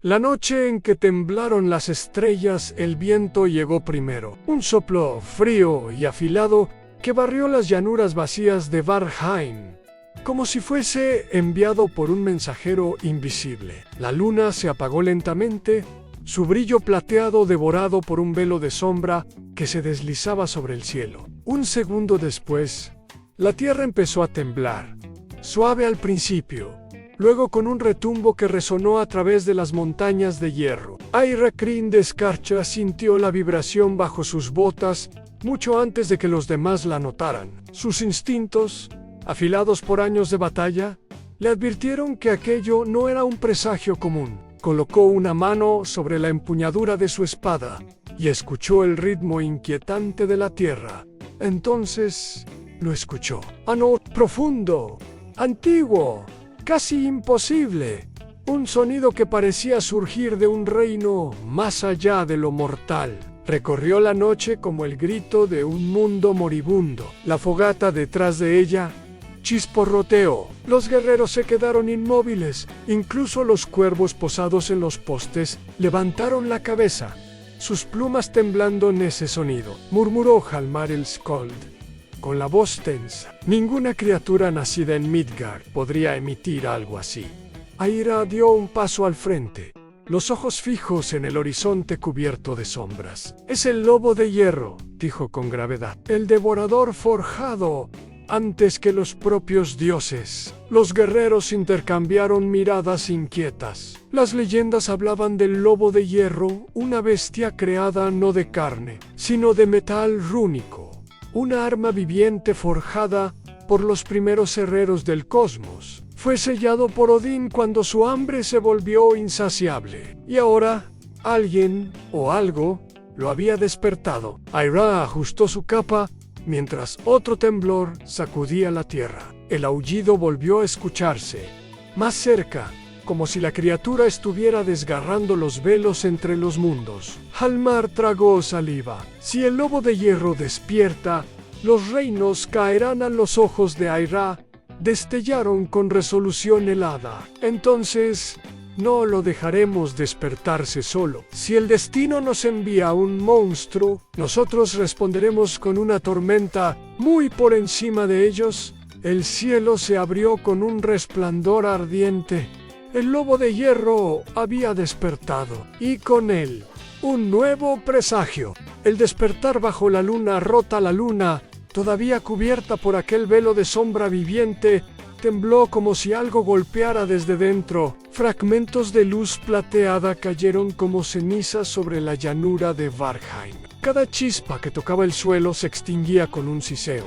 La noche en que temblaron las estrellas, el viento llegó primero. Un soplo frío y afilado que barrió las llanuras vacías de Varheim, como si fuese enviado por un mensajero invisible. La luna se apagó lentamente, su brillo plateado devorado por un velo de sombra que se deslizaba sobre el cielo. Un segundo después, la tierra empezó a temblar, suave al principio, luego con un retumbo que resonó a través de las montañas de hierro. Aira Crin de Escarcha sintió la vibración bajo sus botas mucho antes de que los demás la notaran. Sus instintos, afilados por años de batalla, le advirtieron que aquello no era un presagio común. Colocó una mano sobre la empuñadura de su espada y escuchó el ritmo inquietante de la tierra. Entonces lo escuchó. Profundo, antiguo, casi imposible. Un sonido que parecía surgir de un reino más allá de lo mortal. Recorrió la noche como el grito de un mundo moribundo. La fogata detrás de ella chisporroteó. Los guerreros se quedaron inmóviles. Incluso los cuervos posados en los postes levantaron la cabeza, sus plumas temblando en ese sonido. Murmuró Hjalmar el Skald, con la voz tensa. Ninguna criatura nacida en Midgard podría emitir algo así. Aira dio un paso al frente, los ojos fijos en el horizonte cubierto de sombras. Es el lobo de hierro, dijo con gravedad. El devorador forjado antes que los propios dioses. Los guerreros intercambiaron miradas inquietas. Las leyendas hablaban del lobo de hierro, una bestia creada no de carne, sino de metal rúnico. Una arma viviente forjada por los primeros herreros del cosmos. Fue sellado por Odín cuando su hambre se volvió insaciable. Y ahora, alguien o algo lo había despertado. Aira ajustó su capa mientras otro temblor sacudía la tierra. El aullido volvió a escucharse, más cerca, como si la criatura estuviera desgarrando los velos entre los mundos. Hjalmar tragó saliva. Si el lobo de hierro despierta, los reinos caerán a los ojos de Aira. Destellaron con resolución helada. Entonces, no lo dejaremos despertarse solo. Si el destino nos envía un monstruo, nosotros responderemos con una tormenta muy por encima de ellos. El cielo se abrió con un resplandor ardiente. El lobo de hierro había despertado, y con él, un nuevo presagio. El despertar bajo la luna rota. La luna, todavía cubierta por aquel velo de sombra viviente, tembló como si algo golpeara desde dentro. Fragmentos de luz plateada cayeron como cenizas sobre la llanura de Varheim. Cada chispa que tocaba el suelo se extinguía con un siseo,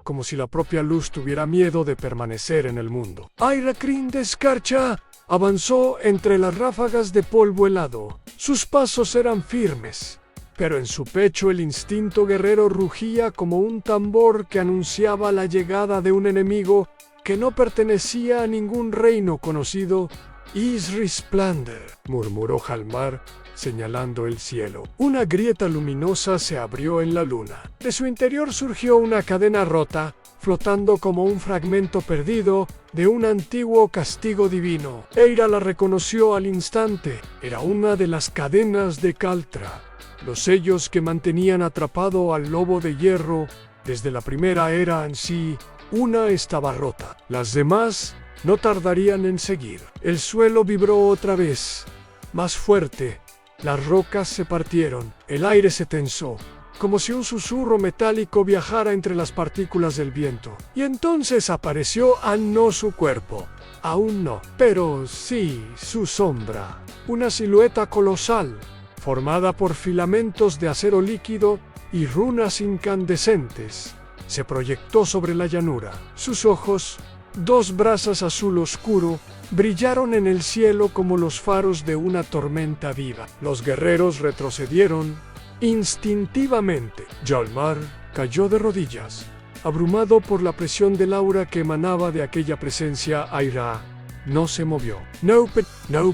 como si la propia luz tuviera miedo de permanecer en el mundo. Aira Crin de Escarcha avanzó entre las ráfagas de polvo helado. Sus pasos eran firmes, pero en su pecho el instinto guerrero rugía como un tambor que anunciaba la llegada de un enemigo que no pertenecía a ningún reino conocido. Isrisplander, murmuró Hjalmar, señalando el cielo. Una grieta luminosa se abrió en la luna. De su interior surgió una cadena rota, flotando como un fragmento perdido de un antiguo castigo divino. Eira la reconoció al instante. Era una de las cadenas de Kaltra, los sellos que mantenían atrapado al lobo de hierro desde la primera era en sí. Una estaba rota. Las demás no tardarían en seguir. El suelo vibró otra vez, más fuerte. Las rocas se partieron. El aire se tensó, como si un susurro metálico viajara entre las partículas del viento. Y entonces apareció, no su cuerpo, aún no, pero sí su sombra. Una silueta colosal, formada por filamentos de acero líquido y runas incandescentes, se proyectó sobre la llanura. Sus ojos, dos brasas azul oscuro, brillaron en el cielo como los faros de una tormenta viva. Los guerreros retrocedieron instintivamente. Hjalmar cayó de rodillas, abrumado por la presión del aura que emanaba de aquella presencia. Aira no se movió. No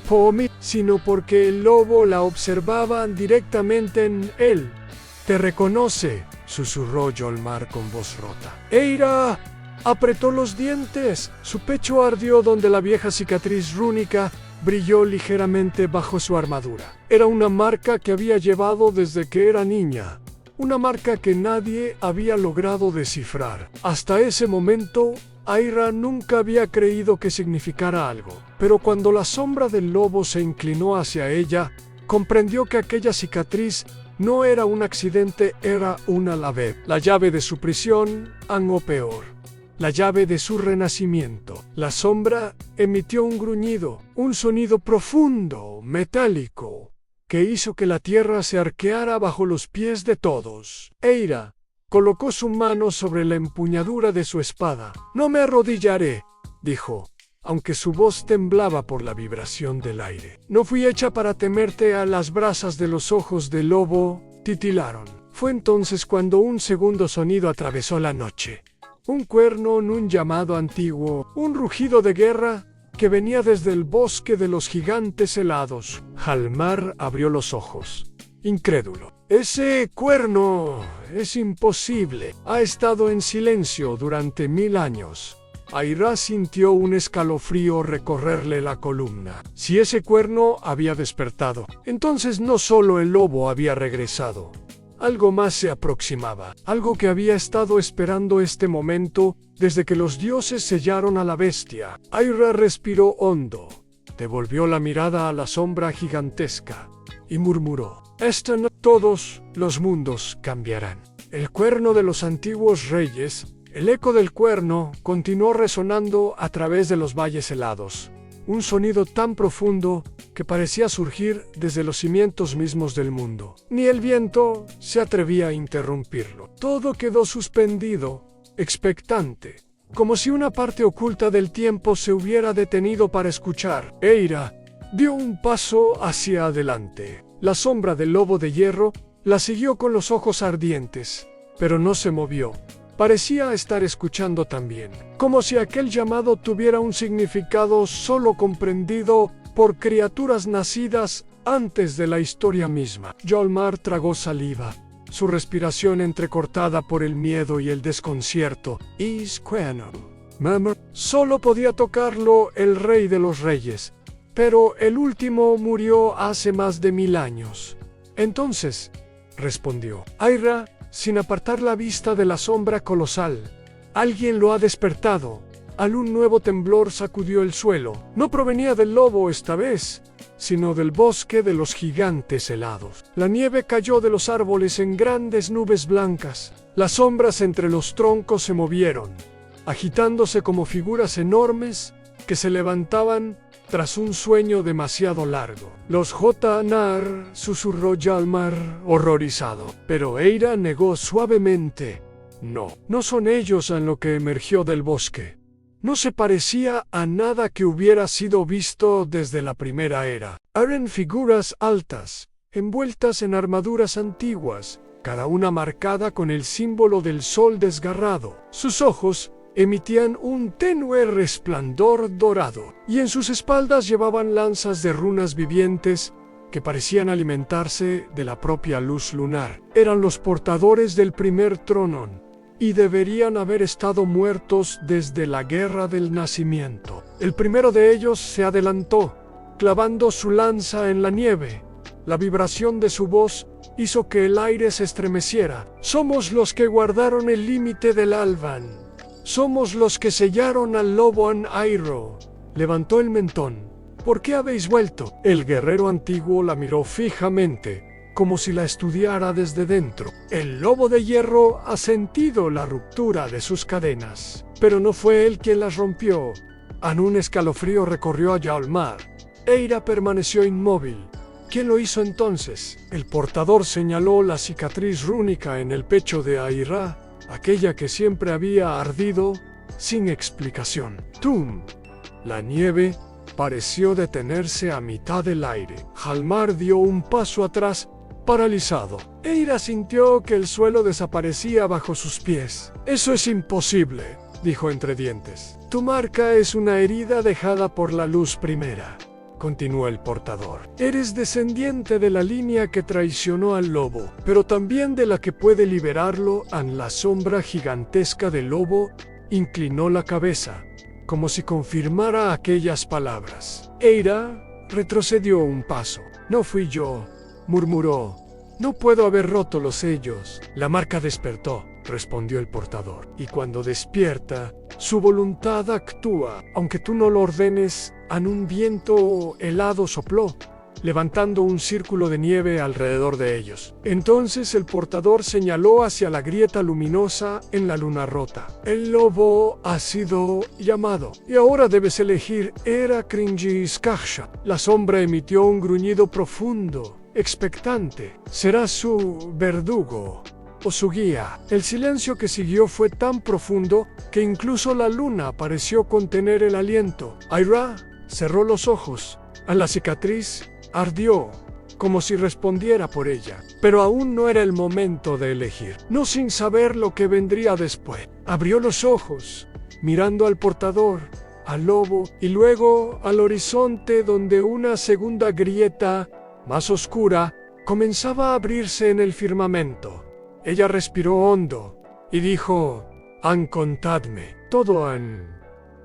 por mí, sino porque el lobo la observaba directamente en él. «Te reconoce», susurró Hjalmar con voz rota. Eira apretó los dientes. Su pecho ardió donde la vieja cicatriz rúnica brilló ligeramente bajo su armadura. Era una marca que había llevado desde que era niña. Una marca que nadie había logrado descifrar. Hasta ese momento, Aira nunca había creído que significara algo. Pero cuando la sombra del lobo se inclinó hacia ella, comprendió que aquella cicatriz no era un accidente, era una la llave de su prisión, o peor, la llave de su renacimiento. La sombra emitió un gruñido, un sonido profundo, metálico, que hizo que la tierra se arqueara bajo los pies de todos. Eira colocó su mano sobre la empuñadura de su espada. «No me arrodillaré», dijo, aunque su voz temblaba por la vibración del aire. «No fui hecha para temerte a las brasas de los ojos del lobo», titilaron. Fue entonces cuando un segundo sonido atravesó la noche. Un cuerno, un llamado antiguo, un rugido de guerra que venía desde el bosque de los gigantes helados. Hjalmar abrió los ojos, incrédulo. «Ese cuerno es imposible. Ha estado en silencio durante 1000 años». Aira sintió un escalofrío recorrerle la columna. Si ese cuerno había despertado, entonces no solo el lobo había regresado. Algo más se aproximaba, algo que había estado esperando este momento desde que los dioses sellaron a la bestia. Aira respiró hondo, devolvió la mirada a la sombra gigantesca y murmuró: «Esta no, todos los mundos cambiarán». El cuerno de los antiguos reyes, el eco del cuerno, continuó resonando a través de los valles helados. Un sonido tan profundo que parecía surgir desde los cimientos mismos del mundo. Ni el viento se atrevía a interrumpirlo. Todo quedó suspendido, expectante, como si una parte oculta del tiempo se hubiera detenido para escuchar. Eira dio un paso hacia adelante. La sombra del lobo de hierro la siguió con los ojos ardientes, pero no se movió. Parecía estar escuchando también, como si aquel llamado tuviera un significado solo comprendido por criaturas nacidas antes de la historia misma. Hjalmar tragó saliva, su respiración entrecortada por el miedo y el desconcierto. Solo podía tocarlo el rey de los reyes, pero el último murió hace más de 1000 años. Entonces, respondió Aira, sin apartar la vista de la sombra colosal, alguien lo ha despertado. Un nuevo temblor sacudió el suelo. No provenía del lobo esta vez, sino del bosque de los gigantes helados. La nieve cayó de los árboles en grandes nubes blancas. Las sombras entre los troncos se movieron, agitándose como figuras enormes que se levantaban tras un sueño demasiado largo. «Los Jotnar», susurró Hjalmar, horrorizado. Pero Eira negó suavemente. No son ellos en lo que emergió del bosque. No se parecía a nada que hubiera sido visto desde la primera era. Eran figuras altas, envueltas en armaduras antiguas, cada una marcada con el símbolo del sol desgarrado. Sus ojos emitían un tenue resplandor dorado, y en sus espaldas llevaban lanzas de runas vivientes que parecían alimentarse de la propia luz lunar. Eran los portadores del primer trono, y deberían haber estado muertos desde la guerra del nacimiento. El primero de ellos se adelantó, clavando su lanza en la nieve. La vibración de su voz hizo que el aire se estremeciera. «Somos los que guardaron el límite del Alban. Somos los que sellaron al lobo en Airo». Levantó el mentón. «¿Por qué habéis vuelto?» El guerrero antiguo la miró fijamente, como si la estudiara desde dentro. El lobo de hierro ha sentido la ruptura de sus cadenas, pero no fue él quien las rompió. Un escalofrío recorrió a Hjalmar. Eira permaneció inmóvil. ¿Quién lo hizo entonces? El portador señaló la cicatriz rúnica en el pecho de Aira, aquella que siempre había ardido, sin explicación. ¡Tum! La nieve pareció detenerse a mitad del aire. Hjalmar dio un paso atrás, paralizado. Eira sintió que el suelo desaparecía bajo sus pies. «Eso es imposible», dijo entre dientes. «Tu marca es una herida dejada por la luz primera», continuó el portador. «Eres descendiente de la línea que traicionó al lobo, pero también de la que puede liberarlo». La sombra gigantesca del lobo inclinó la cabeza, como si confirmara aquellas palabras. Eira retrocedió un paso. No fui yo, murmuró. No puedo haber roto los sellos. La marca despertó, respondió el portador. Y cuando despierta, su voluntad actúa. Aunque tú no lo ordenes, en un viento helado sopló, levantando un círculo de nieve alrededor de ellos. Entonces el portador señaló hacia la grieta luminosa en la luna rota. El lobo ha sido llamado, y ahora debes elegir. Era Kringiskarsha. La sombra emitió un gruñido profundo, expectante. ¿Será su verdugo o su guía? El silencio que siguió fue tan profundo que incluso la luna pareció contener el aliento. Aira cerró los ojos. A la cicatriz ardió, como si respondiera por ella. Pero aún no era el momento de elegir, no sin saber lo que vendría después. Abrió los ojos, mirando al portador, al lobo y luego al horizonte, donde una segunda grieta, más oscura, comenzaba a abrirse en el firmamento. Ella respiró hondo y dijo: «Ancontadme». Todo han...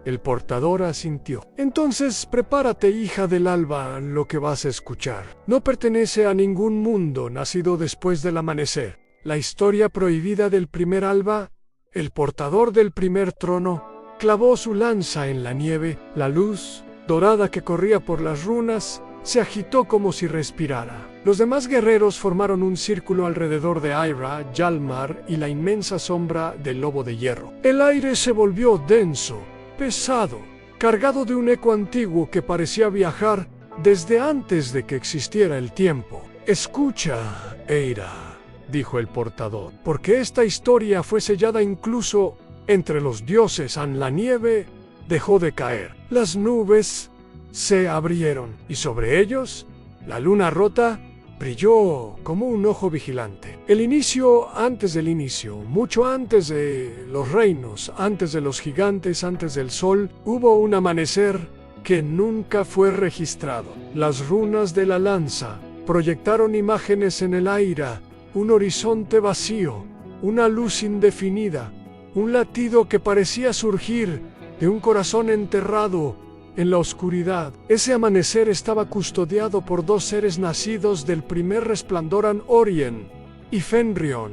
El portador asintió. «Entonces prepárate, hija del alba, lo que vas a escuchar. No pertenece a ningún mundo nacido después del amanecer. La historia prohibida del primer alba, el portador del primer trono, clavó su lanza en la nieve. La luz dorada que corría por las runas se agitó como si respirara. Los demás guerreros formaron un círculo alrededor de Aira, Hjalmar y la inmensa sombra del lobo de hierro. El aire se volvió denso, pesado, cargado de un eco antiguo que parecía viajar desde antes de que existiera el tiempo. «Escucha, Eira», dijo el portador, «porque esta historia fue sellada incluso entre los dioses. La nieve dejó de caer. Las nubes se abrieron y sobre ellos la luna rota brilló como un ojo vigilante. El inicio antes del inicio, mucho antes de los reinos, antes de los gigantes, antes del sol, hubo un amanecer que nunca fue registrado. Las runas de la lanza proyectaron imágenes en el aire, un horizonte vacío, una luz indefinida, un latido que parecía surgir de un corazón enterrado en la oscuridad. Ese amanecer estaba custodiado por dos seres nacidos del primer resplandor, Orien y Fenrion.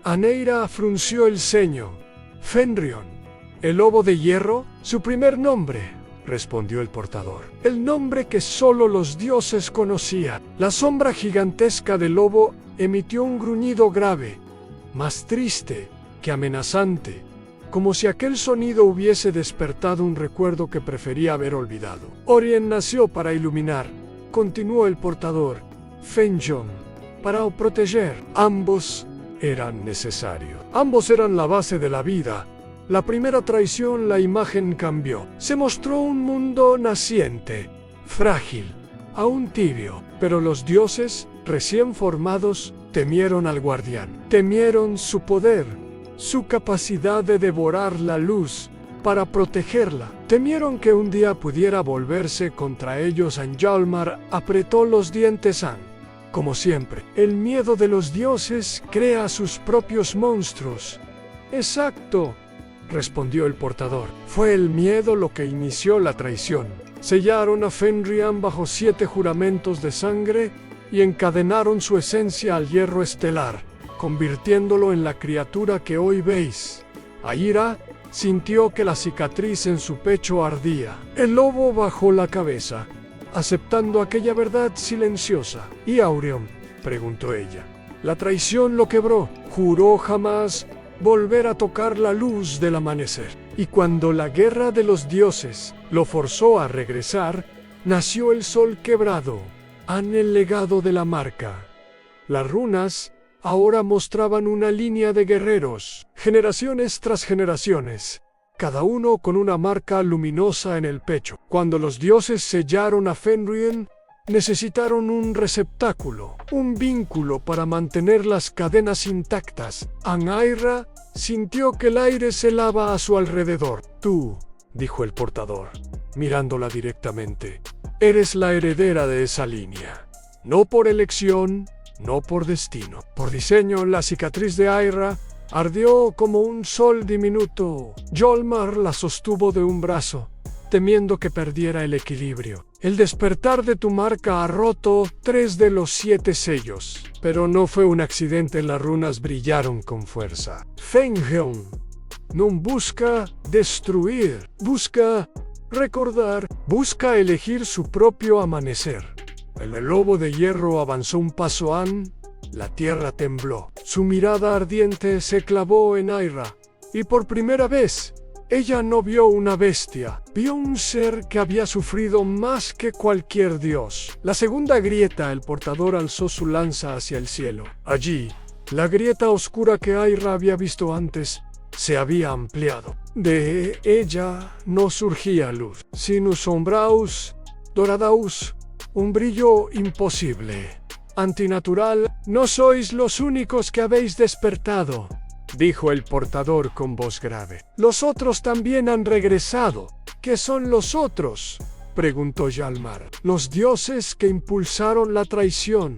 Aneira frunció el ceño. «Fenrion, el lobo de hierro, su primer nombre», respondió el portador. «El nombre que solo los dioses conocían». La sombra gigantesca del lobo emitió un gruñido grave, más triste que amenazante, como si aquel sonido hubiese despertado un recuerdo que prefería haber olvidado. «Orien nació para iluminar», continuó el portador. «Fenjon, para proteger». Ambos eran necesarios. Ambos eran la base de la vida. La primera traición, la imagen cambió. Se mostró un mundo naciente, frágil, aún tibio. Pero los dioses, recién formados, temieron al guardián. Temieron su poder, su capacidad de devorar la luz para protegerla. Temieron que un día pudiera volverse contra ellos. Hjalmar apretó los dientes. Como siempre, el miedo de los dioses crea sus propios monstruos. «Exacto», respondió el portador. «Fue el miedo lo que inició la traición. Sellaron a Fenrian bajo 7 juramentos de sangre y encadenaron su esencia al hierro estelar, convirtiéndolo en la criatura que hoy veis». Aira sintió que la cicatriz en su pecho ardía. El lobo bajó la cabeza, aceptando aquella verdad silenciosa. «¿Y Aurion?», preguntó ella. «La traición lo quebró. Juró jamás volver a tocar la luz del amanecer. Y cuando la guerra de los dioses lo forzó a regresar, nació el sol quebrado, el legado de la marca. Las runas ahora mostraban una línea de guerreros, generaciones tras generaciones, cada uno con una marca luminosa en el pecho. Cuando los dioses sellaron a Fenrian, necesitaron un receptáculo, un vínculo para mantener las cadenas intactas. Aira sintió que el aire se helaba a su alrededor. «Tú», dijo el portador, mirándola directamente, «eres la heredera de esa línea. No por elección, no por destino. Por diseño». La cicatriz de Aira ardió como un sol diminuto. Hjalmar la sostuvo de un brazo, temiendo que perdiera el equilibrio. El despertar de tu marca ha roto 3 de los 7 sellos. Pero no fue un accidente, las runas brillaron con fuerza. Fengheon no busca destruir, busca recordar, busca elegir su propio amanecer. El lobo de hierro avanzó un paso la tierra tembló. Su mirada ardiente se clavó en Aira, y por primera vez, ella no vio una bestia, vio un ser que había sufrido más que cualquier dios. La segunda grieta, el portador alzó su lanza hacia el cielo. Allí, la grieta oscura que Aira había visto antes se había ampliado. De ella no surgía luz, sino sombraus, doradaus, un brillo imposible, antinatural. No sois los únicos que habéis despertado, dijo el portador con voz grave. Los otros también han regresado. ¿Qué son los otros?, preguntó Hjalmar. Los dioses que impulsaron la traición,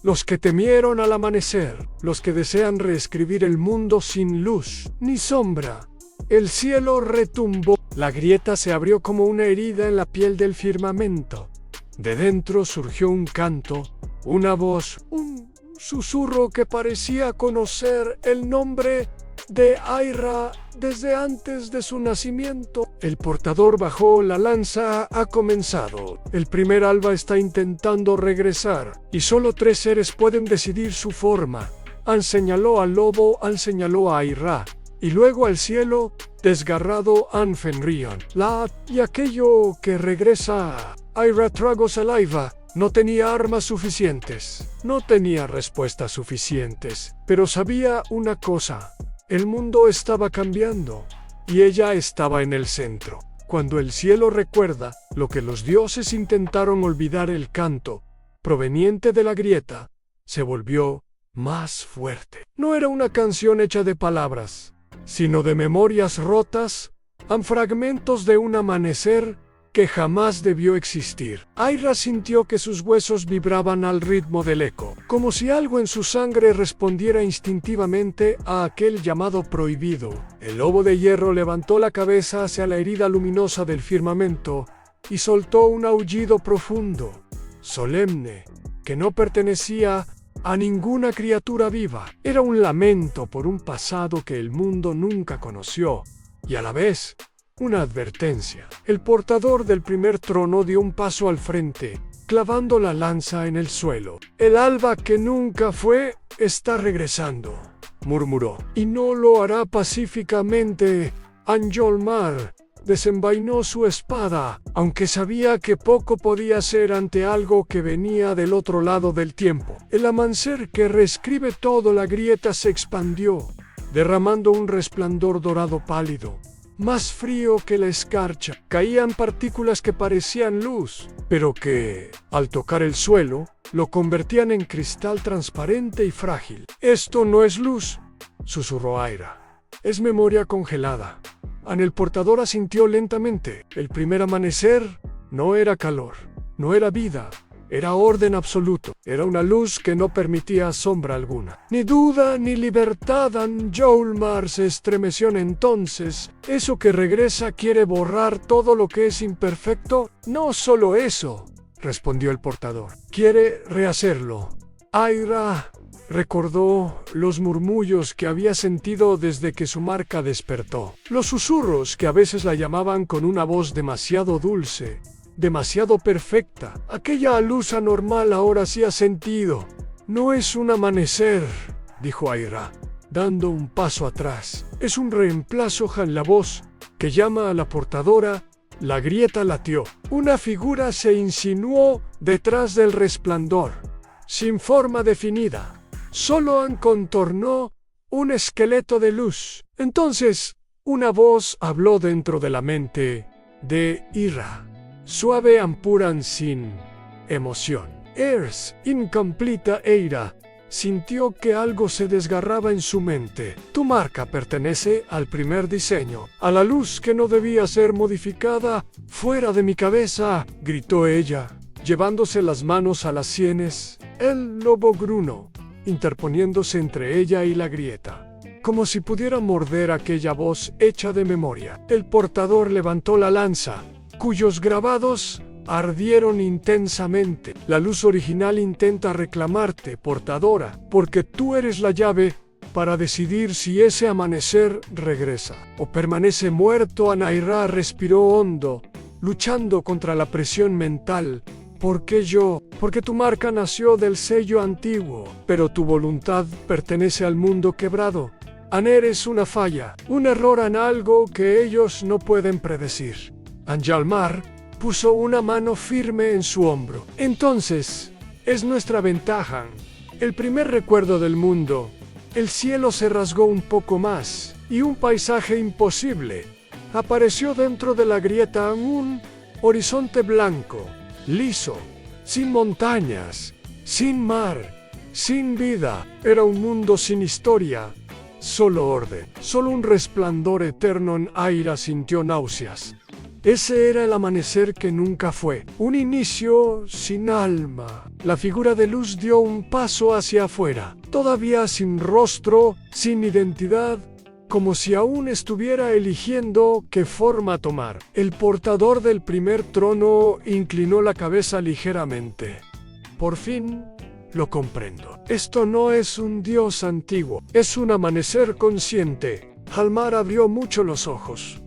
los que temieron al amanecer, los que desean reescribir el mundo sin luz ni sombra. El cielo retumbó. La grieta se abrió como una herida en la piel del firmamento. De dentro surgió un canto, una voz, un susurro que parecía conocer el nombre de Aira desde antes de su nacimiento. El portador bajó, la lanza ha comenzado. El primer alba está intentando regresar, y solo 3 seres pueden decidir su forma. An señaló al lobo, An señaló a Aira, y luego al cielo, desgarrado An Fenrion. Y aquello que regresa, Aira tragó saliva. No tenía armas suficientes, no tenía respuestas suficientes, pero sabía una cosa: el mundo estaba cambiando, y ella estaba en el centro. Cuando el cielo recuerda lo que los dioses intentaron olvidar, el canto, proveniente de la grieta, se volvió más fuerte. No era una canción hecha de palabras, sino de memorias rotas, fragmentos de un amanecer que jamás debió existir. Aira sintió que sus huesos vibraban al ritmo del eco, como si algo en su sangre respondiera instintivamente a aquel llamado prohibido. El lobo de hierro levantó la cabeza hacia la herida luminosa del firmamento y soltó un aullido profundo, solemne, que no pertenecía a ninguna criatura viva. Era un lamento por un pasado que el mundo nunca conoció, y a la vez una advertencia. El portador del primer trono dio un paso al frente, clavando la lanza en el suelo. El alba que nunca fue está regresando, murmuró. Y no lo hará pacíficamente. Hjalmar desenvainó su espada, aunque sabía que poco podía hacer ante algo que venía del otro lado del tiempo. El amanecer que reescribe todo, la grieta se expandió, derramando un resplandor dorado pálido, más frío que la escarcha. Caían partículas que parecían luz, pero que, al tocar el suelo, lo convertían en cristal transparente y frágil. «Esto no es luz», susurró Aira. «Es memoria congelada». El portador asintió lentamente. El primer amanecer no era calor, no era vida, era orden absoluto. Era una luz que no permitía sombra alguna. Ni duda ni libertad. Hjalmar se estremeció entonces. ¿Eso que regresa quiere borrar todo lo que es imperfecto? No solo eso, respondió el portador. Quiere rehacerlo. Aira recordó los murmullos que había sentido desde que su marca despertó. Los susurros que a veces la llamaban con una voz demasiado dulce, demasiado perfecta. Aquella luz anormal ahora sí ha sentido. No es un amanecer, dijo Aira, dando un paso atrás. Es un reemplazo. La voz que llama a la portadora. La grieta latió. Una figura se insinuó detrás del resplandor, sin forma definida. Solo contornó un esqueleto de luz. Entonces, una voz habló dentro de la mente de Aira. Suave, pura, sin emoción. Ers, incompleta. Aira sintió que algo se desgarraba en su mente. Tu marca pertenece al primer diseño, a la luz que no debía ser modificada. Fuera de mi cabeza, gritó ella, llevándose las manos a las sienes. El lobo gruñó, interponiéndose entre ella y la grieta, como si pudiera morder aquella voz hecha de memoria. El portador levantó la lanza, cuyos grabados ardieron intensamente. La luz original intenta reclamarte, portadora, porque tú eres la llave para decidir si ese amanecer regresa o permanece muerto. Anaira respiró hondo, luchando contra la presión mental. ¿Por qué yo? Porque tu marca nació del sello antiguo, pero tu voluntad pertenece al mundo quebrado. Aner es una falla, un error en algo que ellos no pueden predecir. Anjalmar puso una mano firme en su hombro. Entonces, es nuestra ventaja. El primer recuerdo del mundo. El cielo se rasgó un poco más, y un paisaje imposible apareció dentro de la grieta, un horizonte blanco, liso, sin montañas, sin mar, sin vida. Era un mundo sin historia, solo orden, solo un resplandor eterno. En Aira sintió náuseas. Ese era el amanecer que nunca fue, un inicio sin alma. La figura de luz dio un paso hacia afuera, todavía sin rostro, sin identidad, como si aún estuviera eligiendo qué forma tomar. El portador del primer trono inclinó la cabeza ligeramente. Por fin lo comprendo. Esto no es un dios antiguo, es un amanecer consciente. Jalmar abrió mucho los ojos.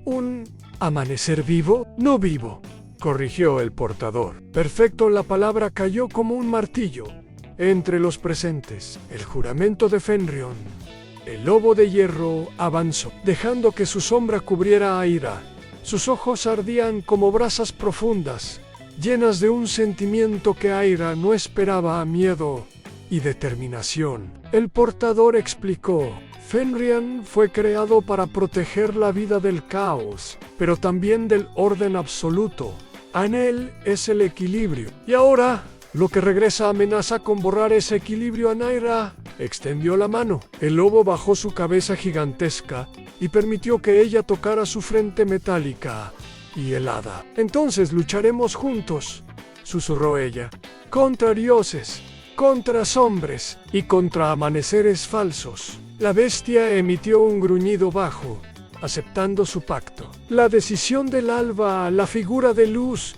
¿Un amanecer vivo? No vivo, corrigió el portador. Perfecto, la palabra cayó como un martillo entre los presentes. El juramento de Fenrion. El lobo de hierro avanzó, dejando que su sombra cubriera a Aira. Sus ojos ardían como brasas profundas, llenas de un sentimiento que Aira no esperaba: miedo y determinación. El portador explicó: Fenrion fue creado para proteger la vida del caos, pero también del orden absoluto. En él es el equilibrio. Y ahora, lo que regresa amenaza con borrar ese equilibrio. Anaira extendió la mano. El lobo bajó su cabeza gigantesca y permitió que ella tocara su frente metálica y helada. Entonces lucharemos juntos, susurró ella, contra dioses, contra hombres y contra amaneceres falsos. La bestia emitió un gruñido bajo, aceptando su pacto. La decisión del alba, la figura de luz,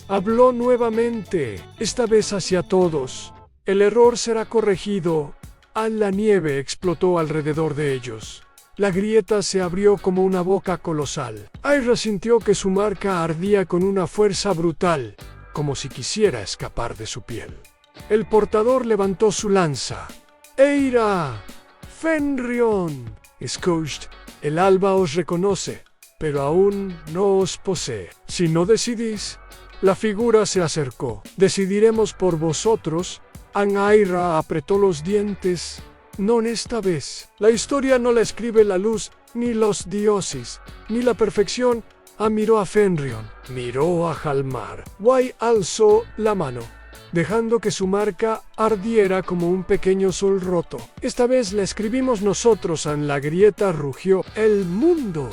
habló nuevamente, esta vez hacia todos. El error será corregido. La nieve explotó alrededor de ellos. La grieta se abrió como una boca colosal. Aira sintió que su marca ardía con una fuerza brutal, como si quisiera escapar de su piel. El portador levantó su lanza. ¡Eira! ¡Fenrion! Escuched, el alba os reconoce, pero aún no os posee. Si no decidís, la figura se acercó. Decidiremos por vosotros. Aira apretó los dientes. No esta vez. La historia no la escribe la luz, ni los dioses, ni la perfección. Miró a Fenrion, miró a Jalmar. Wai alzó la mano, dejando que su marca ardiera como un pequeño sol roto. Esta vez la escribimos nosotros. En la grieta rugió. El mundo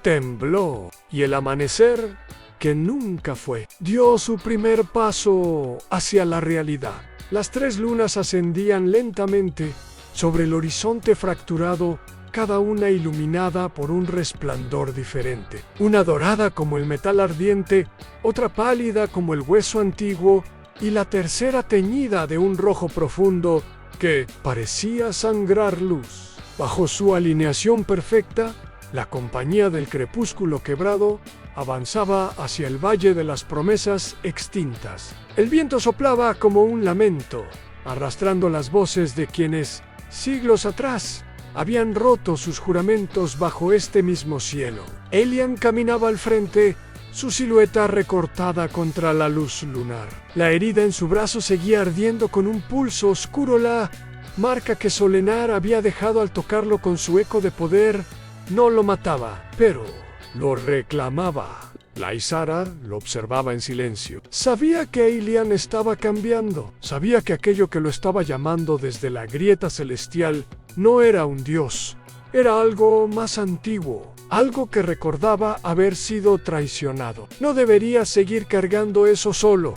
tembló, y el amanecer, que nunca fue, dio su primer paso hacia la realidad. Las 3 lunas ascendían lentamente sobre el horizonte fracturado, cada una iluminada por un resplandor diferente. Una dorada como el metal ardiente, otra pálida como el hueso antiguo, y la tercera teñida de un rojo profundo que parecía sangrar luz. Bajo su alineación perfecta, la compañía del crepúsculo quebrado avanzaba hacia el Valle de las Promesas extintas. El viento soplaba como un lamento, arrastrando las voces de quienes, siglos atrás, habían roto sus juramentos bajo este mismo cielo. Elian caminaba al frente, su silueta recortada contra la luz lunar. La herida en su brazo seguía ardiendo con un pulso oscuro, la marca que Solenar había dejado al tocarlo con su eco de poder. No lo mataba, pero lo reclamaba. La Isara lo observaba en silencio. Sabía que Elian estaba cambiando. Sabía que aquello que lo estaba llamando desde la grieta celestial no era un dios. Era algo más antiguo. Algo que recordaba haber sido traicionado. No debería seguir cargando eso solo,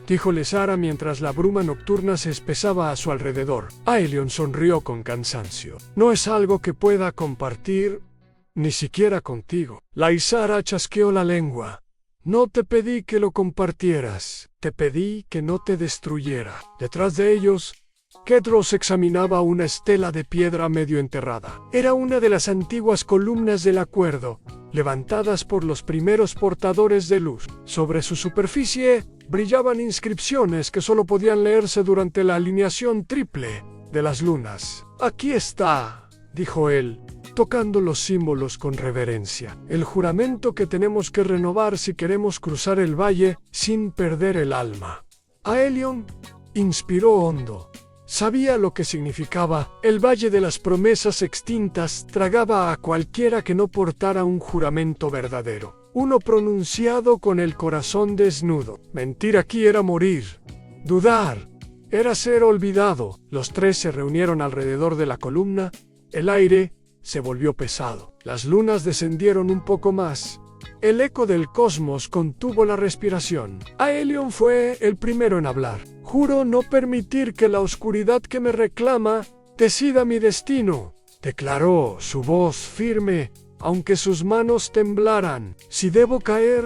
dijo Lesara mientras la bruma nocturna se espesaba a su alrededor. Aelion sonrió con cansancio. No es algo que pueda compartir, ni siquiera contigo. La Isara chasqueó la lengua. No te pedí que lo compartieras, te pedí que no te destruyera. Detrás de ellos, Kedros examinaba una estela de piedra medio enterrada. Era una de las antiguas columnas del acuerdo, levantadas por los primeros portadores de luz. Sobre su superficie brillaban inscripciones que solo podían leerse durante la alineación triple de las lunas. «Aquí está», dijo él, tocando los símbolos con reverencia. «El juramento que tenemos que renovar si queremos cruzar el valle sin perder el alma». Aelion inspiró hondo. Sabía lo que significaba. El Valle de las Promesas Extintas tragaba a cualquiera que no portara un juramento verdadero. Uno pronunciado con el corazón desnudo. Mentir aquí era morir. Dudar era ser olvidado. Los tres se reunieron alrededor de la columna. El aire se volvió pesado. Las lunas descendieron un poco más. El eco del cosmos contuvo la respiración. Aelion fue el primero en hablar. «Juro no permitir que la oscuridad que me reclama decida mi destino», declaró, su voz firme, aunque sus manos temblaran. «Si debo caer,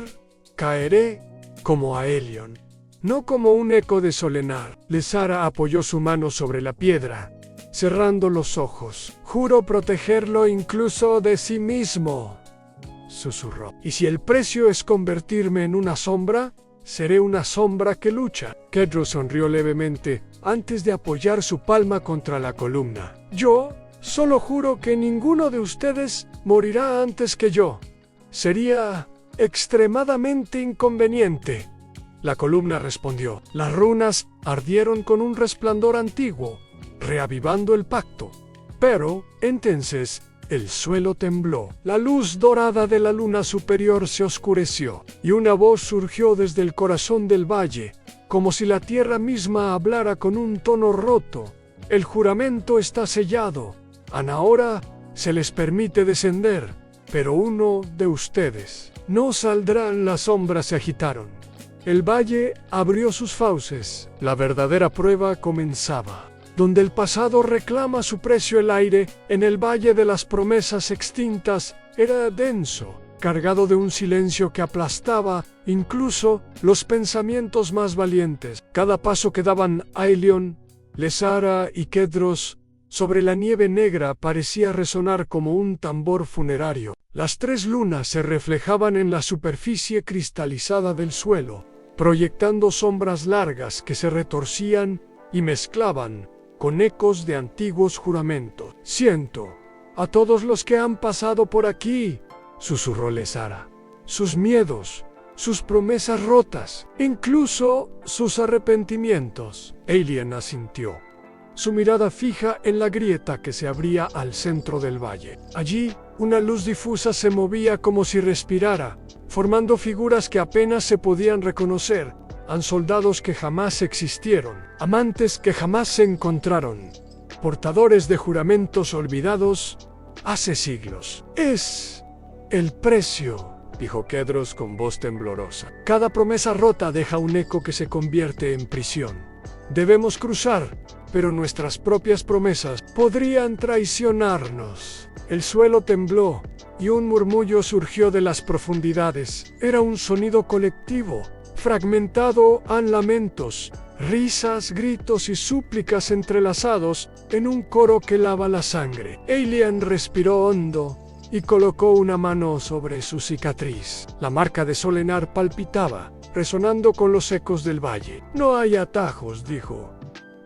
caeré como Aelion, no como un eco de Solenar». Lesara apoyó su mano sobre la piedra, cerrando los ojos. «Juro protegerlo incluso de sí mismo», susurró. «Y si el precio es convertirme en una sombra, seré una sombra que lucha». Kedros sonrió levemente antes de apoyar su palma contra la columna. «Yo solo juro que ninguno de ustedes morirá antes que yo. Sería extremadamente inconveniente». La columna respondió. Las runas ardieron con un resplandor antiguo, reavivando el pacto. Pero, entonces, el suelo tembló, la luz dorada de la luna superior se oscureció, y una voz surgió desde el corazón del valle, como si la tierra misma hablara con un tono roto. «El juramento está sellado. Ahora se les permite descender, pero uno de ustedes no saldrá». Las sombras se agitaron. El valle abrió sus fauces. La verdadera prueba comenzaba. Donde el pasado reclama su precio, el aire en el Valle de las Promesas Extintas era denso, cargado de un silencio que aplastaba incluso los pensamientos más valientes. Cada paso que daban Aelion, Lesara y Kedros sobre la nieve negra parecía resonar como un tambor funerario. Las tres lunas se reflejaban en la superficie cristalizada del suelo, proyectando sombras largas que se retorcían y mezclaban con ecos de antiguos juramentos. «Siento a todos los que han pasado por aquí», susurró Lesara. «Sus miedos, sus promesas rotas, incluso sus arrepentimientos». Aelion asintió, su mirada fija en la grieta que se abría al centro del valle. Allí, una luz difusa se movía como si respirara, formando figuras que apenas se podían reconocer. Soldados que jamás existieron, amantes que jamás se encontraron, portadores de juramentos olvidados hace siglos. «Es el precio», dijo Kedros con voz temblorosa. «Cada promesa rota deja un eco que se convierte en prisión. Debemos cruzar, pero nuestras propias promesas podrían traicionarnos». El suelo tembló y un murmullo surgió de las profundidades. Era un sonido colectivo, fragmentado en lamentos, risas, gritos y súplicas entrelazados en un coro que lava la sangre. Aelion respiró hondo y colocó una mano sobre su cicatriz. La marca de Solenar palpitaba, resonando con los ecos del valle. «No hay atajos», dijo.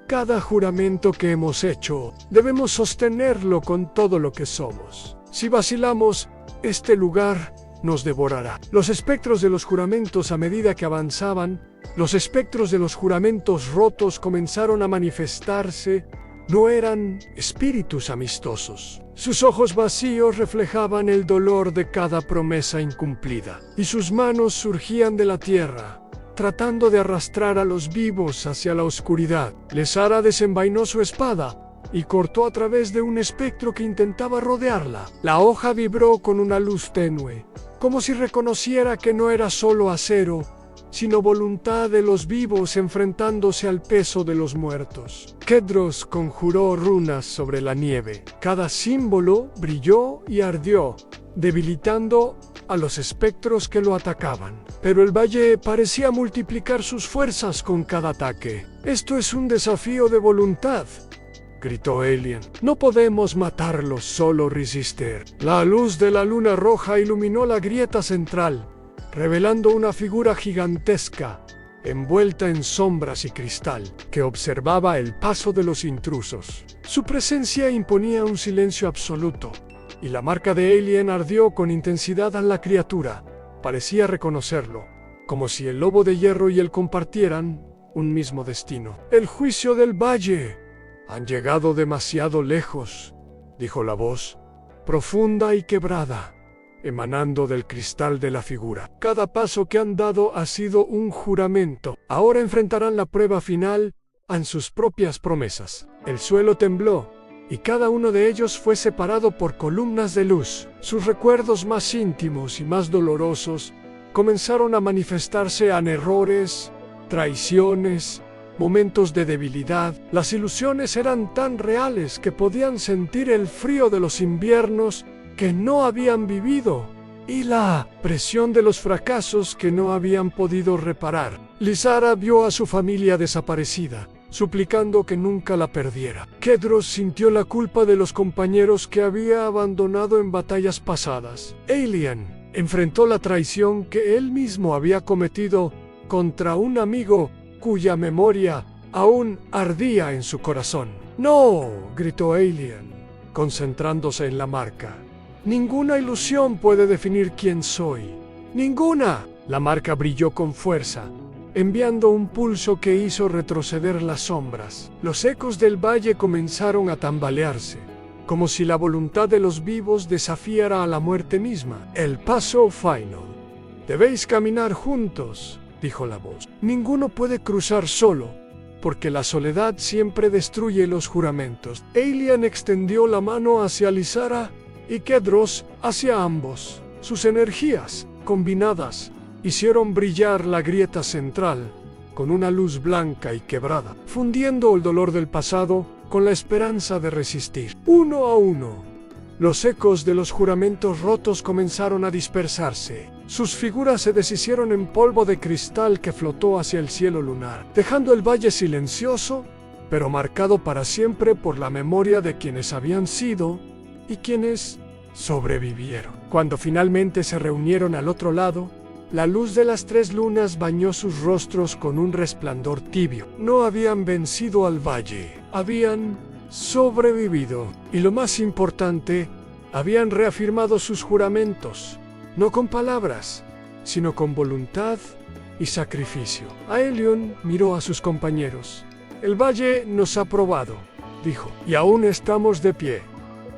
«Cada juramento que hemos hecho, debemos sostenerlo con todo lo que somos. Si vacilamos, este lugar nos devorará». Los espectros de los juramentos, a medida que avanzaban, los espectros de los juramentos rotos comenzaron a manifestarse. No eran espíritus amistosos. Sus ojos vacíos reflejaban el dolor de cada promesa incumplida, y sus manos surgían de la tierra, tratando de arrastrar a los vivos hacia la oscuridad. Lesara desenvainó su espada y cortó a través de un espectro que intentaba rodearla. La hoja vibró con una luz tenue, como si reconociera que no era solo acero, sino voluntad de los vivos enfrentándose al peso de los muertos. Kedros conjuró runas sobre la nieve. Cada símbolo brilló y ardió, debilitando a los espectros que lo atacaban. Pero el valle parecía multiplicar sus fuerzas con cada ataque. «Esto es un desafío de voluntad», gritó Alien. «No podemos matarlos, solo resistir». La luz de la luna roja iluminó la grieta central, revelando una figura gigantesca, envuelta en sombras y cristal, que observaba el paso de los intrusos. Su presencia imponía un silencio absoluto, y la marca de Alien ardió con intensidad a la criatura. Parecía reconocerlo, como si el lobo de hierro y él compartieran un mismo destino. «El juicio del valle. Han llegado demasiado lejos», dijo la voz, profunda y quebrada, emanando del cristal de la figura. «Cada paso que han dado ha sido un juramento. Ahora enfrentarán la prueba final en sus propias promesas». El suelo tembló, y cada uno de ellos fue separado por columnas de luz. Sus recuerdos más íntimos y más dolorosos comenzaron a manifestarse en errores, traiciones, momentos de debilidad. Las ilusiones eran tan reales que podían sentir el frío de los inviernos que no habían vivido y la presión de los fracasos que no habían podido reparar. Lysara vio a su familia desaparecida, suplicando que nunca la perdiera. Kedros sintió la culpa de los compañeros que había abandonado en batallas pasadas. Alien enfrentó la traición que él mismo había cometido contra un amigo cuya memoria aún ardía en su corazón. «No», gritó Alien, concentrándose en la marca. «Ninguna ilusión puede definir quién soy. ¡Ninguna!». La marca brilló con fuerza, enviando un pulso que hizo retroceder las sombras. Los ecos del valle comenzaron a tambalearse, como si la voluntad de los vivos desafiara a la muerte misma. «El paso final. Debéis caminar juntos», dijo la voz. «Ninguno puede cruzar solo, porque la soledad siempre destruye los juramentos». Alien extendió la mano hacia Lysara y Kedros hacia ambos. Sus energías, combinadas, hicieron brillar la grieta central con una luz blanca y quebrada, fundiendo el dolor del pasado con la esperanza de resistir. Uno a uno, los ecos de los juramentos rotos comenzaron a dispersarse. Sus figuras se deshicieron en polvo de cristal que flotó hacia el cielo lunar, dejando el valle silencioso, pero marcado para siempre por la memoria de quienes habían sido y quienes sobrevivieron. Cuando finalmente se reunieron al otro lado, la luz de las 3 lunas bañó sus rostros con un resplandor tibio. No habían vencido al valle, habían sobrevivido. Y lo más importante, habían reafirmado sus juramentos, no con palabras, sino con voluntad y sacrificio. Aelion miró a sus compañeros. «El valle nos ha probado», dijo, «y aún estamos de pie».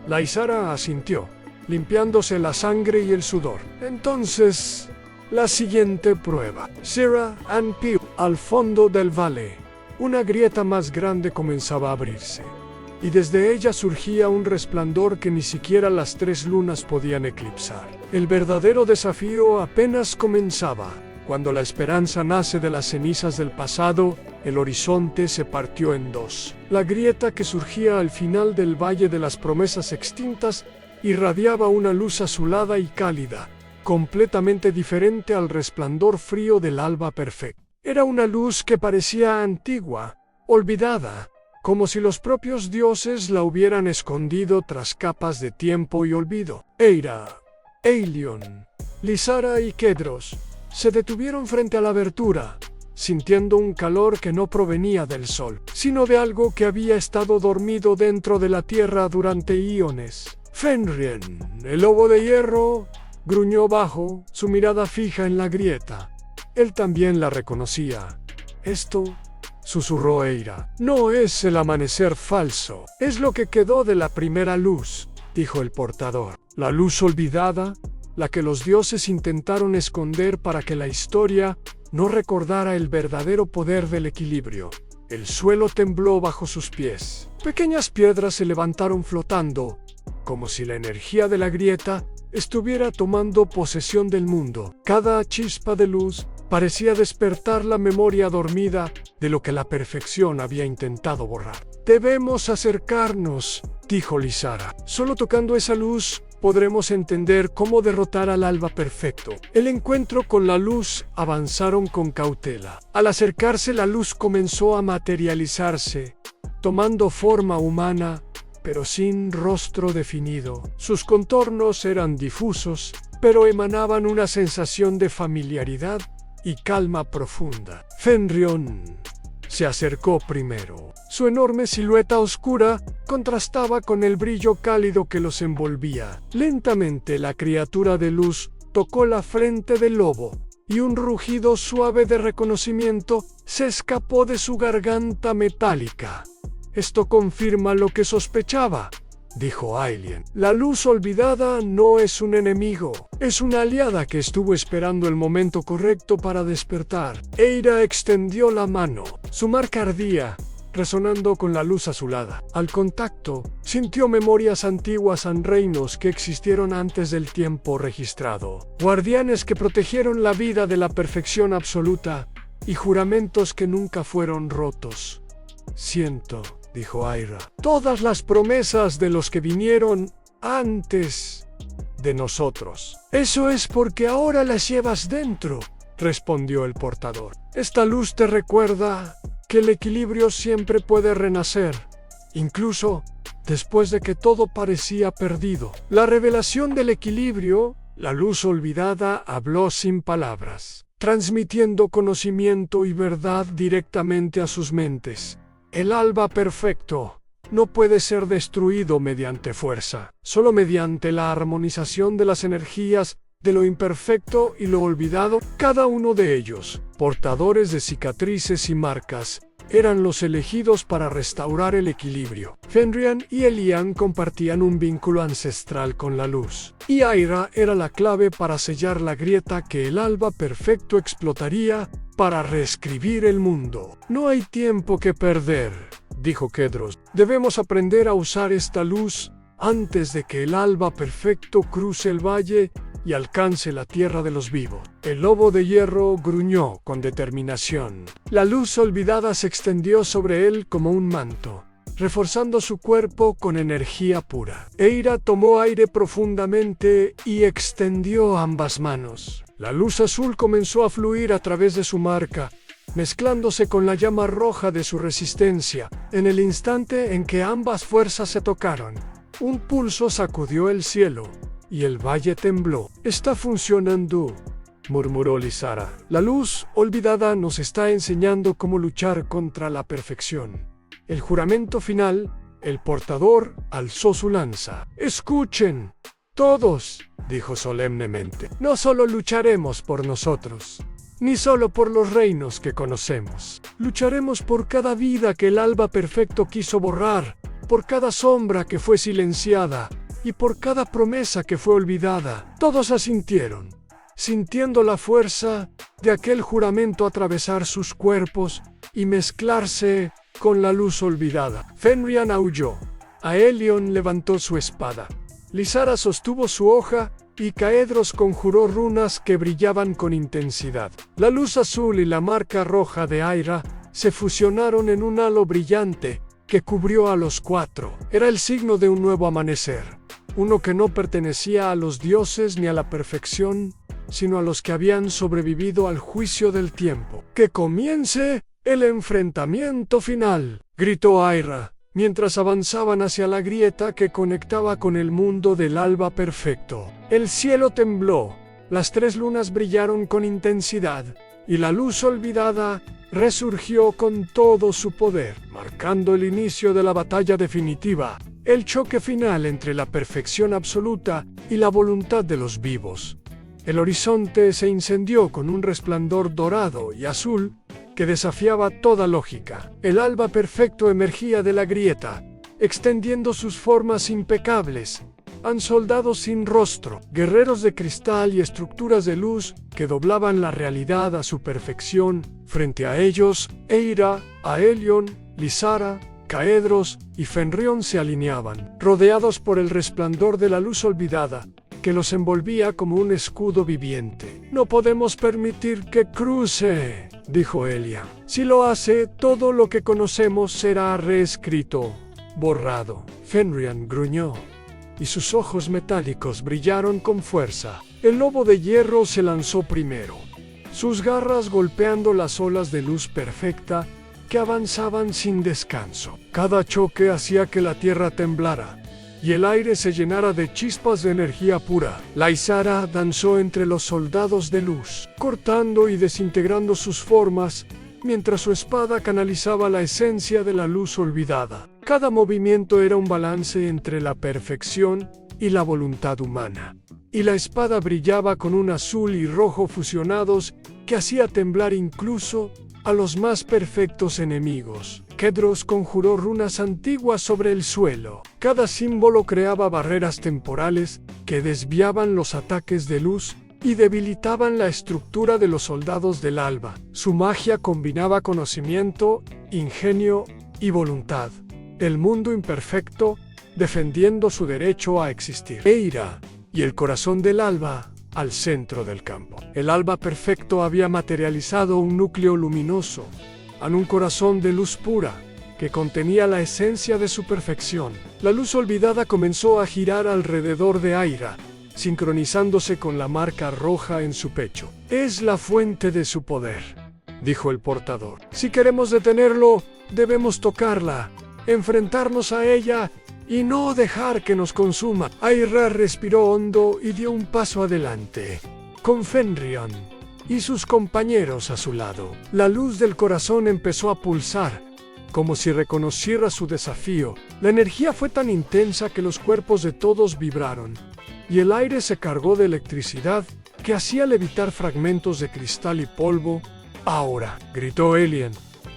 Lysara asintió, limpiándose la sangre y el sudor. «Entonces, la siguiente prueba». Sira and Pew. Al fondo del valle, una grieta más grande comenzaba a abrirse, y desde ella surgía un resplandor que ni siquiera las 3 lunas podían eclipsar. El verdadero desafío apenas comenzaba. Cuando la esperanza nace de las cenizas del pasado, el horizonte se partió en 2. La grieta que surgía al final del Valle de las Promesas Extintas irradiaba una luz azulada y cálida, completamente diferente al resplandor frío del alba perfecto. Era una luz que parecía antigua, olvidada, como si los propios dioses la hubieran escondido tras capas de tiempo y olvido. Eira, Aelion, Lysara y Kedros se detuvieron frente a la abertura, sintiendo un calor que no provenía del sol, sino de algo que había estado dormido dentro de la tierra durante eones. Fenrien, el lobo de hierro, gruñó bajo, su mirada fija en la grieta. Él también la reconocía. «Esto», susurró Eira, «no es el amanecer falso, es lo que quedó de la primera luz», dijo el portador. «La luz olvidada, la que los dioses intentaron esconder para que la historia no recordara el verdadero poder del equilibrio». El suelo tembló bajo sus pies. Pequeñas piedras se levantaron flotando, como si la energía de la grieta estuviera tomando posesión del mundo. Cada chispa de luz parecía despertar la memoria dormida de lo que la perfección había intentado borrar. «Debemos acercarnos», dijo Lysara. Solo tocando esa luz podremos entender cómo derrotar al alba perfecto. El encuentro con la luz avanzaron con cautela. Al acercarse, la luz comenzó a materializarse, tomando forma humana, pero sin rostro definido. Sus contornos eran difusos, pero emanaban una sensación de familiaridad y calma profunda. Fenrion se acercó primero. Su enorme silueta oscura contrastaba con el brillo cálido que los envolvía. Lentamente la criatura de luz tocó la frente del lobo, y un rugido suave de reconocimiento se escapó de su garganta metálica. «Esto confirma lo que sospechaba», dijo Ailion. «La luz olvidada no es un enemigo, es una aliada que estuvo esperando el momento correcto para despertar». Eira extendió la mano. Su marca ardía, resonando con la luz azulada. Al contacto, sintió memorias antiguas en reinos que existieron antes del tiempo registrado. Guardianes que protegieron la vida de la perfección absoluta y juramentos que nunca fueron rotos. «Siento», dijo Aira, «todas las promesas de los que vinieron antes de nosotros». «Eso es porque ahora las llevas dentro», respondió el portador. «Esta luz te recuerda que el equilibrio siempre puede renacer, incluso después de que todo parecía perdido». La revelación del equilibrio, la luz olvidada, habló sin palabras, transmitiendo conocimiento y verdad directamente a sus mentes. El alba perfecto no puede ser destruido mediante fuerza, solo mediante la armonización de las energías de lo imperfecto y lo olvidado. Cada uno de ellos, portadores de cicatrices y marcas, eran los elegidos para restaurar el equilibrio. Fenrian y Elian compartían un vínculo ancestral con la luz, y Aira era la clave para sellar la grieta que el alba perfecto explotaría para reescribir el mundo. «No hay tiempo que perder», dijo Kedros. «Debemos aprender a usar esta luz antes de que el alba perfecto cruce el valle y alcance la tierra de los vivos». El lobo de hierro gruñó con determinación. La luz olvidada se extendió sobre él como un manto, reforzando su cuerpo con energía pura. Eira tomó aire profundamente y extendió ambas manos. La luz azul comenzó a fluir a través de su marca, mezclándose con la llama roja de su resistencia. En el instante en que ambas fuerzas se tocaron, un pulso sacudió el cielo y el valle tembló. «Está funcionando», murmuró Lysara. «La luz olvidada nos está enseñando cómo luchar contra la perfección». El juramento final, el portador alzó su lanza. «Escuchen, todos», dijo solemnemente. «No solo lucharemos por nosotros, ni solo por los reinos que conocemos. Lucharemos por cada vida que el alba perfecto quiso borrar, por cada sombra que fue silenciada y por cada promesa que fue olvidada». Todos asintieron, sintiendo la fuerza de aquel juramento atravesar sus cuerpos y mezclarse con la luz olvidada. Fenrian aulló. Aelion levantó su espada. Lysara sostuvo su hoja y Caedros conjuró runas que brillaban con intensidad. La luz azul y la marca roja de Aira se fusionaron en un halo brillante que cubrió a los cuatro. Era el signo de un nuevo amanecer, uno que no pertenecía a los dioses ni a la perfección, sino a los que habían sobrevivido al juicio del tiempo. «¡Que comience el enfrentamiento final!», gritó Aira, mientras avanzaban hacia la grieta que conectaba con el mundo del alba perfecto. El cielo tembló, las 3 lunas brillaron con intensidad, y la luz olvidada resurgió con todo su poder, marcando el inicio de la batalla definitiva, el choque final entre la perfección absoluta y la voluntad de los vivos. El horizonte se incendió con un resplandor dorado y azul que desafiaba toda lógica. El alba perfecto emergía de la grieta, extendiendo sus formas impecables, soldados sin rostro, guerreros de cristal y estructuras de luz que doblaban la realidad a su perfección. Frente a ellos, Eira, Aelion, Lysara, Caedros y Fenrion se alineaban, rodeados por el resplandor de la luz olvidada, que los envolvía como un escudo viviente. «No podemos permitir que cruce», dijo Elia. «Si lo hace, todo lo que conocemos será reescrito, borrado». Fenrian gruñó. y sus ojos metálicos brillaron con fuerza. El lobo de hierro se lanzó primero, sus garras golpeando las olas de luz perfecta que avanzaban sin descanso. Cada choque hacía que la tierra temblara y el aire se llenara de chispas de energía pura. Laisara danzó entre los soldados de luz, cortando y desintegrando sus formas, mientras su espada canalizaba la esencia de la luz olvidada. Cada movimiento era un balance entre la perfección y la voluntad humana, y la espada brillaba con un azul y rojo fusionados que hacía temblar incluso a los más perfectos enemigos. Kedros conjuró runas antiguas sobre el suelo. Cada símbolo creaba barreras temporales que desviaban los ataques de luz y debilitaban la estructura de los soldados del alba. Su magia combinaba conocimiento, ingenio y voluntad. El mundo imperfecto defendiendo su derecho a existir. Eira y el corazón del alba al centro del campo. El alba perfecto había materializado un núcleo luminoso en un corazón de luz pura que contenía la esencia de su perfección. La luz olvidada comenzó a girar alrededor de Eira, sincronizándose con la marca roja en su pecho. Es la fuente de su poder, dijo el portador. Si queremos detenerlo, debemos tocarla, enfrentarnos a ella y no dejar que nos consuma. Eira respiró hondo y dio un paso adelante, con Fenryon y sus compañeros a su lado. La luz del corazón empezó a pulsar, como si reconociera su desafío. La energía fue tan intensa que los cuerpos de todos vibraron, y el aire se cargó de electricidad que hacía levitar fragmentos de cristal y polvo. Ahora, gritó Elien,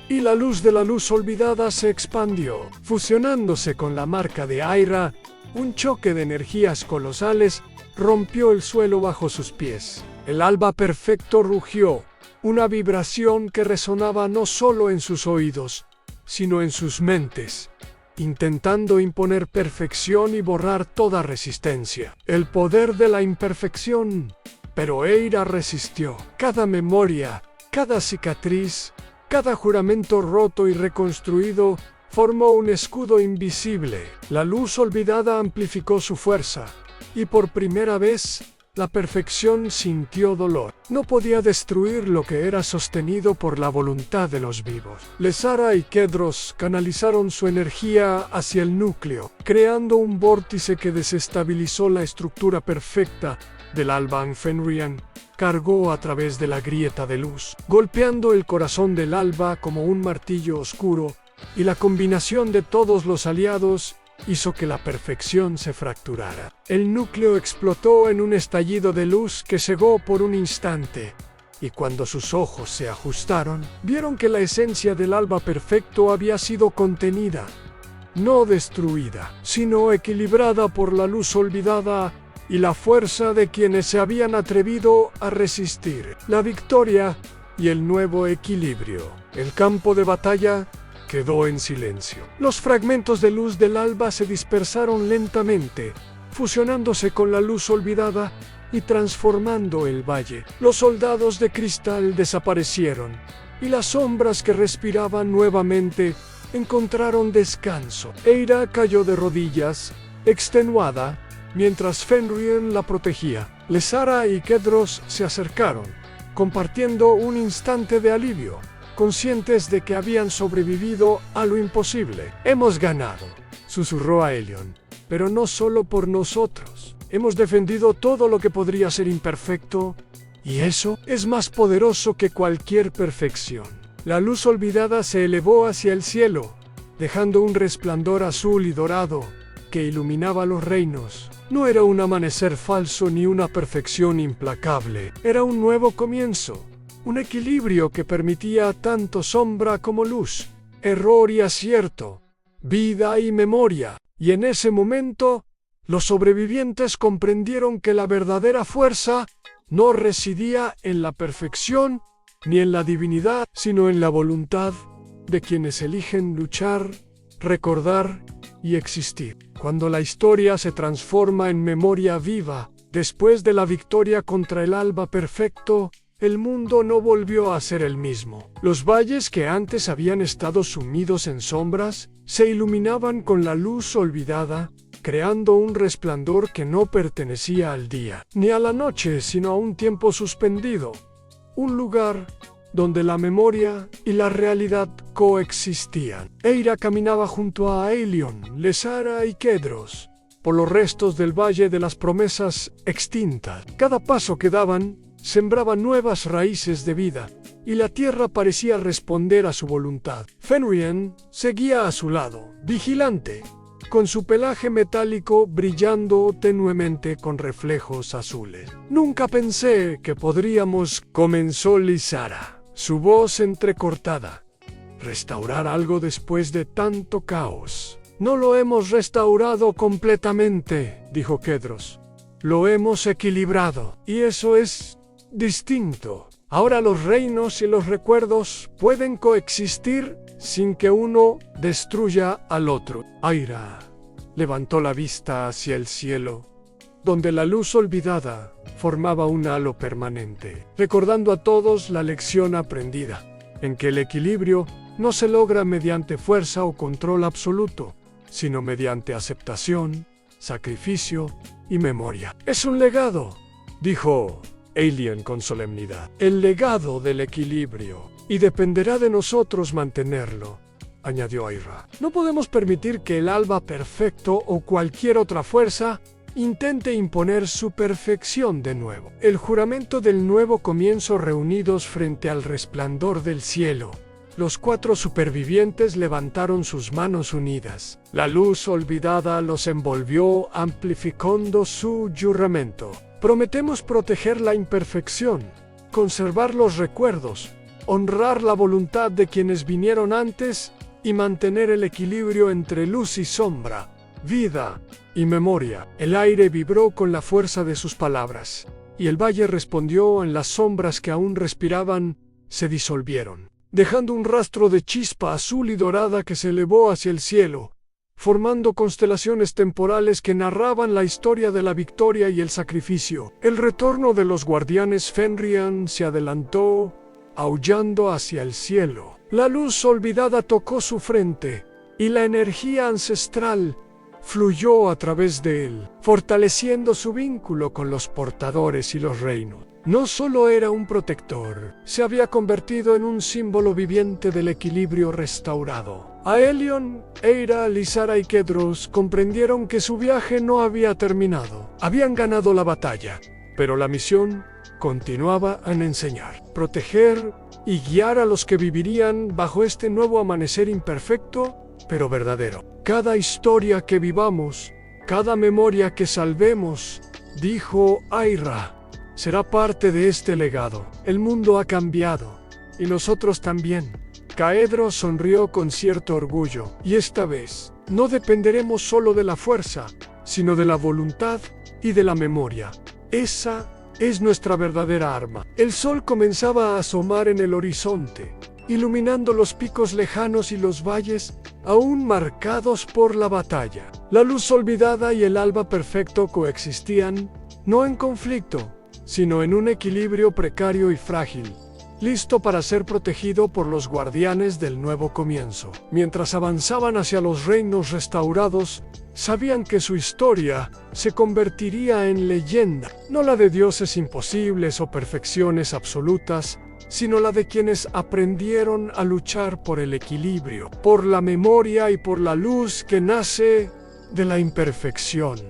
y la luz de la luz olvidada se expandió, fusionándose con la marca de Eira. Un choque de energías colosales rompió el suelo bajo sus pies. El alba perfecto rugió, una vibración que resonaba no solo en sus oídos, sino en sus mentes, intentando imponer perfección y borrar toda resistencia. El poder de la imperfección. Pero Eira resistió. Cada memoria, cada cicatriz, cada juramento roto y reconstruido formó un escudo invisible. La luz olvidada amplificó su fuerza, y por primera vez, la perfección sintió dolor. No podía destruir lo que era sostenido por la voluntad de los vivos. Laisara y Kedros canalizaron su energía hacia el núcleo, creando un vórtice que desestabilizó la estructura perfecta del alba. Fenryon cargó a través de la grieta de luz, golpeando el corazón del alba como un martillo oscuro, y la combinación de todos los aliados hizo que la perfección se fracturara. El núcleo explotó en un estallido de luz que cegó por un instante, y cuando sus ojos se ajustaron, vieron que la esencia del alba perfecto había sido contenida, no destruida, sino equilibrada por la luz olvidada y la fuerza de quienes se habían atrevido a resistir. La victoria y el nuevo equilibrio. El campo de batalla quedó en silencio. Los fragmentos de luz del alba se dispersaron lentamente, fusionándose con la luz olvidada y transformando el valle. Los soldados de cristal desaparecieron, y las sombras que respiraban nuevamente encontraron descanso. Eira cayó de rodillas, extenuada, mientras Fenryon la protegía. Laisara y Kedros se acercaron, compartiendo un instante de alivio, conscientes de que habían sobrevivido a lo imposible. Hemos ganado, susurró a Elien, pero no solo por nosotros. Hemos defendido todo lo que podría ser imperfecto, y eso es más poderoso que cualquier perfección. La luz olvidada se elevó hacia el cielo, dejando un resplandor azul y dorado que iluminaba los reinos. No era un amanecer falso ni una perfección implacable. Era un nuevo comienzo, un equilibrio que permitía tanto sombra como luz, error y acierto, vida y memoria. Y en ese momento, los sobrevivientes comprendieron que la verdadera fuerza no residía en la perfección ni en la divinidad, sino en la voluntad de quienes eligen luchar, recordar y existir. Cuando la historia se transforma en memoria viva, después de la victoria contra el alba perfecto, el mundo no volvió a ser el mismo. Los valles que antes habían estado sumidos en sombras se iluminaban con la luz olvidada, creando un resplandor que no pertenecía al día, ni a la noche, sino a un tiempo suspendido. Un lugar donde la memoria y la realidad coexistían. Eira caminaba junto a Aelion, Lesara y Kedros, por los restos del Valle de las Promesas extintas. Cada paso que daban sembraba nuevas raíces de vida, y la tierra parecía responder a su voluntad. Fenrien seguía a su lado, vigilante, con su pelaje metálico brillando tenuemente con reflejos azules. «Nunca pensé que podríamos», comenzó Lysara, su voz entrecortada, «restaurar algo después de tanto caos». «No lo hemos restaurado completamente», dijo Kedros. «Lo hemos equilibrado, y eso es distinto. Ahora los reinos y los recuerdos pueden coexistir sin que uno destruya al otro». Aira levantó la vista hacia el cielo, donde la luz olvidada formaba un halo permanente, recordando a todos la lección aprendida, en que el equilibrio no se logra mediante fuerza o control absoluto, sino mediante aceptación, sacrificio y memoria. «Es un legado», dijo Aelion con solemnidad. «El legado del equilibrio, y dependerá de nosotros mantenerlo», añadió Aira. «No podemos permitir que el alba perfecto o cualquier otra fuerza intente imponer su perfección de nuevo». El juramento del nuevo comienzo reunidos frente al resplandor del cielo. Los 4 supervivientes levantaron sus manos unidas. La luz olvidada los envolvió amplificando su juramento. «Prometemos proteger la imperfección, conservar los recuerdos, honrar la voluntad de quienes vinieron antes y mantener el equilibrio entre luz y sombra, vida y memoria». El aire vibró con la fuerza de sus palabras, y el valle respondió. En las sombras que aún respiraban, se disolvieron, dejando un rastro de chispa azul y dorada que se elevó hacia el cielo, formando constelaciones temporales que narraban la historia de la victoria y el sacrificio. El retorno de los guardianes Fenrien se adelantó, aullando hacia el cielo. La luz olvidada tocó su frente, y la energía ancestral fluyó a través de él, fortaleciendo su vínculo con los portadores y los reinos. No solo era un protector, se había convertido en un símbolo viviente del equilibrio restaurado. Aelion, Eira, Lysara y Kedros comprendieron que su viaje no había terminado. Habían ganado la batalla, pero la misión continuaba en enseñar, proteger y guiar a los que vivirían bajo este nuevo amanecer imperfecto, pero verdadero. «Cada historia que vivamos, cada memoria que salvemos», dijo Aira, «será parte de este legado». El mundo ha cambiado, y nosotros también. Caedro sonrió con cierto orgullo, y esta vez no dependeremos solo de la fuerza, sino de la voluntad y de la memoria. Esa es nuestra verdadera arma. El sol comenzaba a asomar en el horizonte, iluminando los picos lejanos y los valles aún marcados por la batalla. La luz olvidada y el alba perfecto coexistían, no en conflicto, sino en un equilibrio precario y frágil, listo para ser protegido por los guardianes del nuevo comienzo. Mientras avanzaban hacia los reinos restaurados, sabían que su historia se convertiría en leyenda, no la de dioses imposibles o perfecciones absolutas, sino la de quienes aprendieron a luchar por el equilibrio, por la memoria y por la luz que nace de la imperfección.